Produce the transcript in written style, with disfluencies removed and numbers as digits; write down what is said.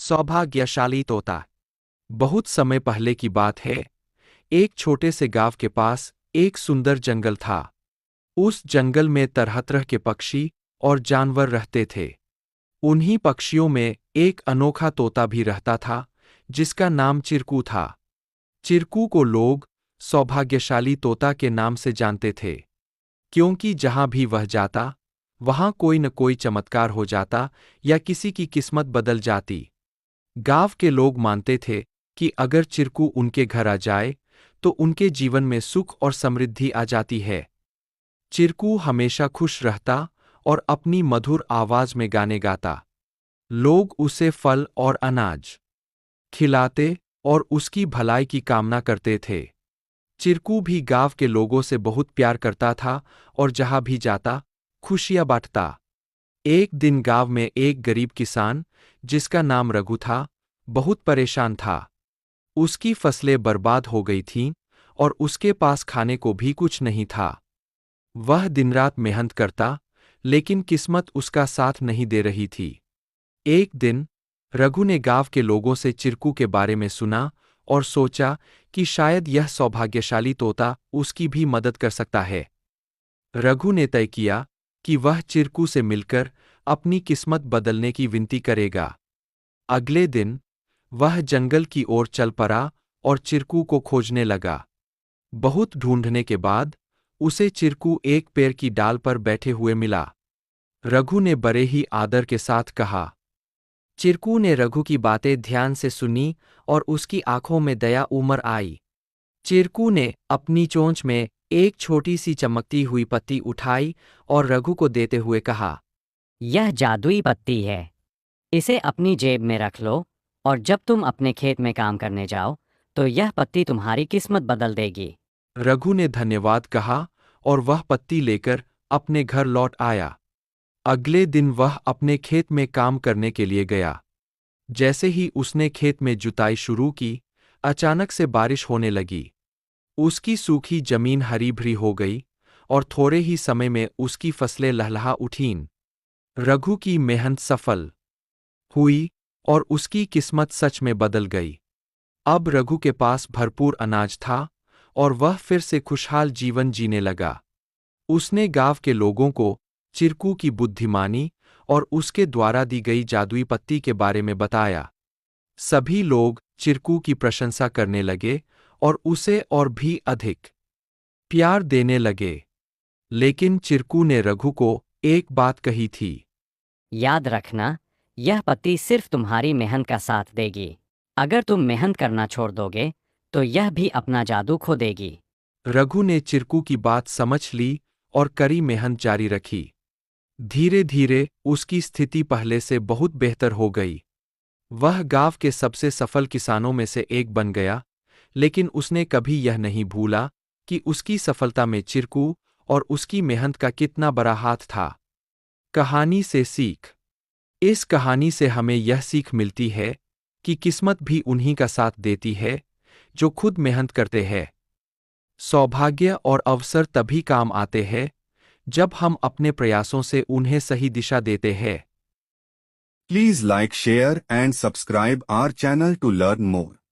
सौभाग्यशाली तोता। बहुत समय पहले की बात है। एक छोटे से गांव के पास एक सुंदर जंगल था। उस जंगल में तरह तरह के पक्षी और जानवर रहते थे। उन्हीं पक्षियों में एक अनोखा तोता भी रहता था, जिसका नाम चिरकू था। चिरकू को लोग सौभाग्यशाली तोता के नाम से जानते थे, क्योंकि जहां भी वह जाता, वहां कोई न कोई चमत्कार हो जाता या किसी की किस्मत बदल जाती। गांव के लोग मानते थे कि अगर चिरकू उनके घर आ जाए, तो उनके जीवन में सुख और समृद्धि आ जाती है। चिरकू हमेशा खुश रहता और अपनी मधुर आवाज में गाने गाता। लोग उसे फल और अनाज खिलाते और उसकी भलाई की कामना करते थे। चिरकू भी गांव के लोगों से बहुत प्यार करता था और जहां भी जाता, खुशियां बांटता। एक दिन गांव में एक गरीब किसान, जिसका नाम रघु था, बहुत परेशान था। उसकी फसलें बर्बाद हो गई थीं और उसके पास खाने को भी कुछ नहीं था। वह दिन-रात मेहनत करता, लेकिन किस्मत उसका साथ नहीं दे रही थी। एक दिन रघु ने गांव के लोगों से चिरकू के बारे में सुना और सोचा कि शायद यह सौभाग्यशाली तोता उसकी भी मदद कर सकता है। रघु ने तय किया कि वह चिरकू से मिलकर अपनी किस्मत बदलने की विनती करेगा। अगले दिन वह जंगल की ओर चल पड़ा और चिरकू को खोजने लगा। बहुत ढूंढने के बाद उसे चिरकू एक पेड़ की डाल पर बैठे हुए मिला। रघु ने बड़े ही आदर के साथ कहा। चिरकू ने रघु की बातें ध्यान से सुनी और उसकी आंखों में दया उमड़ आई। चिरकू ने अपनी चोंच में एक छोटी सी चमकती हुई पत्ती उठाई और रघु को देते हुए कहा, यह जादुई पत्ती है। इसे अपनी जेब में रख लो और जब तुम अपने खेत में काम करने जाओ, तो यह पत्ती तुम्हारी किस्मत बदल देगी। रघु ने धन्यवाद कहा और वह पत्ती लेकर अपने घर लौट आया। अगले दिन वह अपने खेत में काम करने के लिए गया। जैसे ही उसने खेत में जुताई शुरू की, अचानक से बारिश होने लगी। उसकी सूखी जमीन हरी भरी हो गई और थोड़े ही समय में उसकी फसलें लहलहा उठीं। रघु की मेहनत सफल हुई और उसकी किस्मत सच में बदल गई। अब रघु के पास भरपूर अनाज था और वह फिर से खुशहाल जीवन जीने लगा। उसने गांव के लोगों को चिरकू की बुद्धिमानी और उसके द्वारा दी गई जादुई पत्ती के बारे में बताया। सभी लोग चिरकू की प्रशंसा करने लगे और उसे और भी अधिक प्यार देने लगे। लेकिन चिरकू ने रघु को एक बात कही थी। याद रखना, यह पत्ती सिर्फ तुम्हारी मेहनत का साथ देगी। अगर तुम मेहनत करना छोड़ दोगे, तो यह भी अपना जादू खो देगी। रघु ने चिरकू की बात समझ ली और कड़ी मेहनत जारी रखी। धीरे धीरे उसकी स्थिति पहले से बहुत बेहतर हो गई। वह गांव के सबसे सफल किसानों में से एक बन गया, लेकिन उसने कभी यह नहीं भूला कि उसकी सफलता में चिरकू और उसकी मेहनत का कितना बड़ा हाथ था। कहानी से सीख। इस कहानी से हमें यह सीख मिलती है कि किस्मत भी उन्हीं का साथ देती है, जो खुद मेहनत करते हैं। सौभाग्य और अवसर तभी काम आते हैं, जब हम अपने प्रयासों से उन्हें सही दिशा देते हैं। Please like, share and subscribe our channel to learn more.